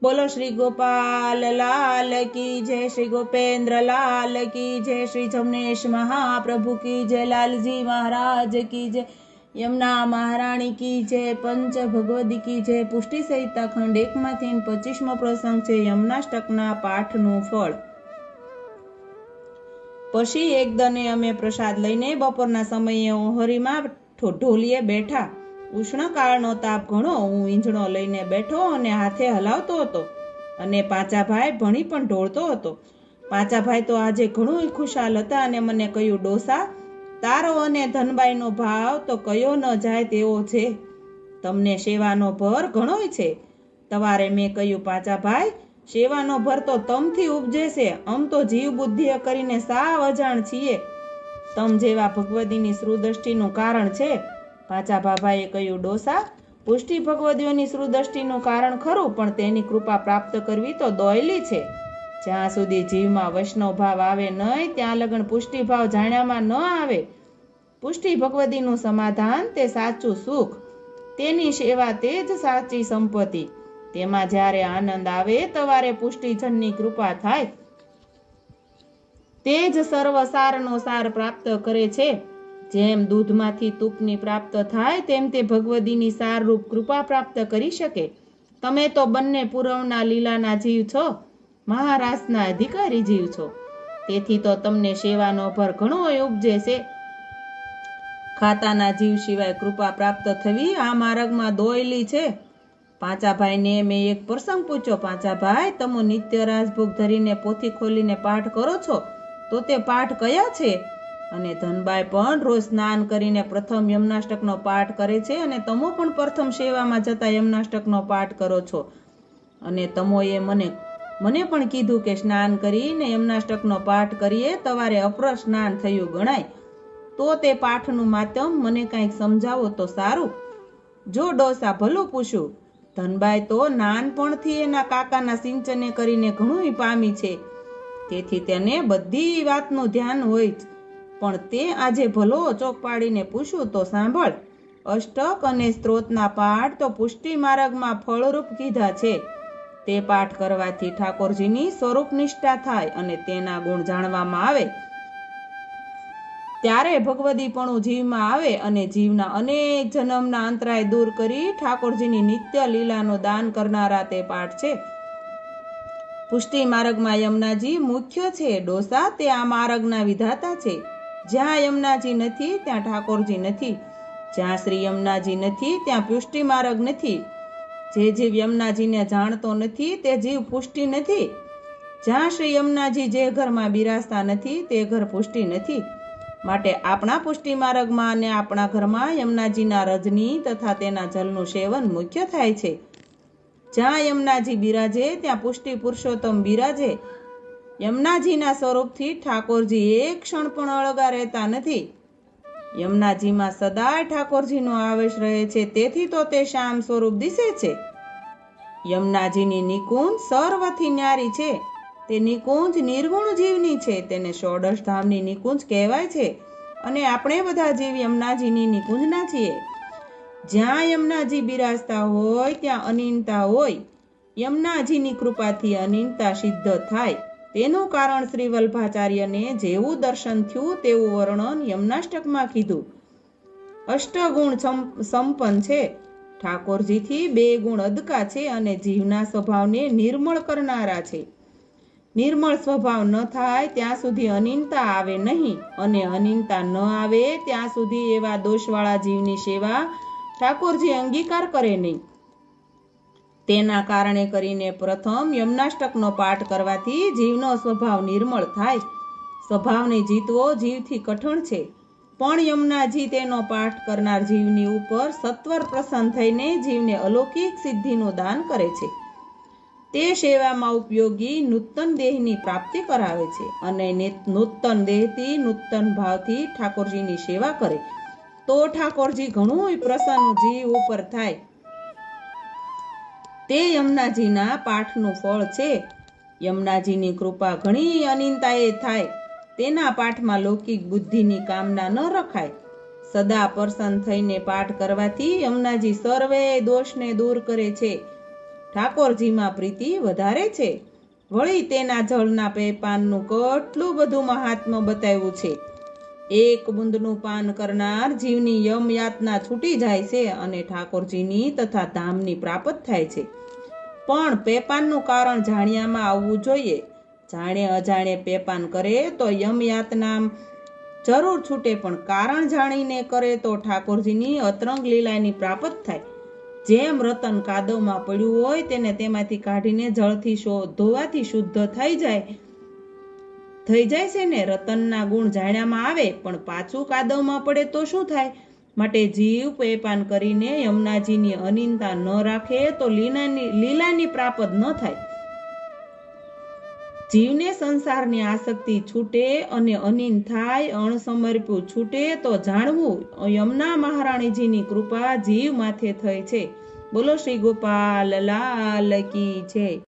बोलो श्री गोपाल लाल की जय, श्री गोपेंद्र लाल की जय, श्री जमनेश महाप्रभु की जय, लालजी महाराज की जय, यमुना महाराणी की जय, पंच भगवदी की जय। पुष्टि संहिता खंड 1 માંથી 25મો પ્રસંગ છે યમનાષ્ટકના પાઠનું ફળ। પછી એક દને અમે પ્રસાદ લઈને બપોરના સમયે ઓહરીમાં ઢોલીએ બેઠા। ઉષ્ણકાળનો તાપ ઘણો। હું ઈંજણો લઈને બેઠો અને હાથે હલાવતો હતો અને પાંચાભાઈ ભણી પણ ઢોળતો હતો। પાંચાભાઈ તો આજે ઘણું ખુશાલ હતા અને મને કહ્યું, ડોસા, તારો અને ધનબાઈનો ભાવ તો કયો ન જાય તેવો છે। તમને સેવાનો ભર ઘણોય છે। તવારે મેં કહ્યું, પાંચાભાઈ, સેવાનો ભર તો તમથી ઉપજે છે। આમ તો જીવ બુદ્ધિએ કરીને સાવ અજાણ છીએ। તમ જેવા ભગવદીની શ્રુદ્રષ્ટિનું કારણ છે। પાંચાભાઈએ કહ્યું, ડોસા, પુષ્ટિ ભગવદીઓની શ્રુદ્રષ્ટિનું કારણ ખરું, પણ તેની કૃપા પ્રાપ્ત કરવી તો દોયલી છે। જ્યાં સુધી જીવમાં વૈષ્ણવ ભાવ આવે નહીં, ત્યાં લગન પુષ્ટિ ભાવ જાણ્યામાં ન આવે। પુષ્ટિ ભગવદીનું સમાધાન તે સાચું સુખ, તેની સેવા તે જ સાચી સંપત્તિ। તેમાં જ્યારે આનંદ આવે તવારે પુષ્ટિજનની કૃપા થાય, તે જ સર્વસારનો સાર પ્રાપ્ત કરે છે। જેમ દૂધમાંથી તુપની પ્રાપ્ત થાય, તેમ તે ભગવદીની સારરૂપ કૃપા પ્રાપ્ત કરી શકે। તમે તો બંને પૂર્વના લીલાના જીવ છો, મહારાસના અધિકારી જીવ છો, તેથી તો તમને સેવાનો ભર ઘણો ઉપજે છે। ખાતાના જીવ સિવાય કૃપા પ્રાપ્ત થવી આ માર્ગમાં દોયલી છે। પાંચાભાઈને મેં એક પ્રસંગ પૂછ્યો, પાંચાભાઈ, તમે નિત્ય રાજભોગ ધરીને પોથી ખોલીને પાઠ કરો છો, તો તે પાઠ કયા છે? અને ધનબાઈ પણ રોજ સ્નાન કરીને પ્રથમ યમનાષ્ટકનો પાઠ કરે છે અને તમો પણ પ્રથમ સેવામાં જતા યમનાષ્ટકનો પાઠ કરો છો। અને તમોએ મને પણ કીધું કે સ્નાન કરીને યમનાષ્ટકનો પાઠ કરીએ તવારે અપર સ્નાન થયું ગણાય। તો તે પાઠનું માધ્યમ મને કંઈક સમજાવો તો સારું। જો ડોસા, ભલું પૂછું। ધનબાઈ તો નાનપણથી એના કાકાના સિંચને કરીને ઘણું પામી છે, તેથી તેને બધી વાતનું ધ્યાન હોય જ। પણ તે આજે ભલો ચોક પાડીને પૂછું તો સાંભળ। અષ્ટક અને સ્ત્રોતના પાઠ તો પુષ્ટિ માર્ગમાં ફળરૂપ કીધા છે। તે પાઠ કરવાથી ઠાકોરજીની સ્વરૂપ નિષ્ઠા થાય અને તેના ગુણ જાણવામાં આવે, ત્યારે ભગવદીપણું જીવમાં આવે અને જીવના અનેક જન્મના અંતરાય દૂર કરી ઠાકોરજીની નિત્ય લીલાનું દાન કરનારા તે પાઠ છે। પુષ્ટિ માર્ગમાં યમુનાજી મુખ્ય છે ડોસા, તે આ માર્ગના વિધાતા છે। જ્યાં યમુનાજી નથી ત્યાં ઠાકોરજી નથી, જ્યાં શ્રી યમુનાજી નથી ત્યાં પુષ્ટિ માર્ગ નથી। જે જીવ યમુનાજીને જાણતો નથી તે જીવ પુષ્ટિ નથી। જ્યાં શ્રી યમુનાજી જે ઘરમાં બિરાજતા નથી તે ઘર પુષ્ટિ નથી। માટે આપણા પુષ્ટિ માર્ગમાં અને આપણા ઘરમાં યમુનાજીના રજની તથા તેના જલનું સેવન મુખ્ય થાય છે। જ્યાં યમુનાજી બિરાજે ત્યાં પુષ્ટિ પુરુષોત્તમ બિરાજે। યમુનાજીના સ્વરૂપથી ઠાકોરજી એક ક્ષણ પણ અળગા રહેતા નથી। યમુનાજીમાં સદાય ઠાકોરજીનો આવેશ રહે છે, તેથી તો તે શ્યામ સ્વરૂપ દિશે છે। યમુનાજીની નિકુંજ સર્વથી ન્યારી છે। તે નિકુંજ નિર્ગુણ જીવની છે, તેને ષોડશ ધામની નિકુંજ કહેવાય છે અને આપણે બધા જીવ યમુનાજીની નિકુંજના છીએ। જ્યાં યમુનાજી બિરાજતા હોય ત્યાં અનિનતા હોય। યમુનાજીની કૃપાથી અનિનતા સિદ્ધ થાય, તેનું કારણ શ્રી વલ્ભાચાર્યને જેવું દર્શન થયું તેવું વર્ણન યમનાષ્ટકમાં કીધું। અષ્ટગુણ સંપન્ન છે। ઠાકોરજીથી 2 ગુણ અદકા છે અને જીવના સ્વભાવને નિર્મળ કરનારા છે। નિર્મળ સ્વભાવ ન થાય ત્યાં સુધી અનિનતા આવે નહીં, અને અનિનતા ન આવે ત્યાં સુધી એવા દોષવાળા જીવની સેવા ઠાકોરજી અંગીકાર કરે નહીં। તેના કારણે કરીને પ્રથમ યમનાષ્ટકનો પાઠ કરવાથી જીવનો સ્વભાવ નિર્મળ થાય। સ્વભાવને જીતવો જીવથી કઠણ છે, પણ યમુનાજી તેનો પાઠ કરનાર જીવની ઉપર સત્વર પ્રસન્ન થઈને જીવને અલૌકિક સિદ્ધિનું દાન કરે છે। તે સેવામાં ઉપયોગી નૂતન દેહની પ્રાપ્તિ કરાવે છે અને નૂતન દેહથી નૂતન ભાવથી ઠાકોરજીની સેવા કરે તો ઠાકોરજી ઘણું પ્રસન્ન જીવ ઉપર થાય। તે યમુનાજીના પાઠનું ફળ છે। યમુનાજીની કૃપા ઘણી અનિનતાએ થાય, તેના પાઠમાં લૌકિક બુદ્ધિની કામના ન રખાય। સદા પ્રસન્ન થઈને પાઠ કરવાથી યમુનાજી સર્વે દોષને દૂર કરે છે। ઠાકોરજીમાં પ્રીતિ વધારે છે. વળી તેના જળના પેપાનનું કેટલું બધું મહાત્મ્ય બતાવ્યું છે. એક બુંદનું પાન કરનાર જીવની યમ યાતના છૂટી જાય છે અને ઠાકોરજીની તથા ધામની પ્રાપ્ત થાય છે. પણ પેપાનનું કારણ જાણ્યામાં આવવું જોઈએ. જાણે અજાણે પેપાન કરે તો યમ યાતના જરૂર છૂટે, પણ કારણ જાણીને કરે તો ઠાકોરજીની અતરંગ લીલાની પ્રાપ્ત થાય. જેમ રતન કાદવમાં પડ્યું હોય તેને તેમાંથી કાઢીને જળથી ધોવાથી શુદ્ધ થઈ જાય છે ને. રતનના ગુણ જાણ્યામાં આવે પણ પાછું કાદવમાં પડે તો શું થાય? માટે જીવ પેપાન કરીને યમુનાજીની અનિંદા ન રાખે તો લીલાની પ્રાપ્ત ન થાય. જીવને સંસારની આસક્તિ છૂટે અને અનિંદ થાય, અણસમર્પ્યું છૂટે તો જાણવું યમુના મહારાણીજીની કૃપા જીવ માથે થઈ છે. બોલો શ્રી ગોપાલ લાલ કી જય.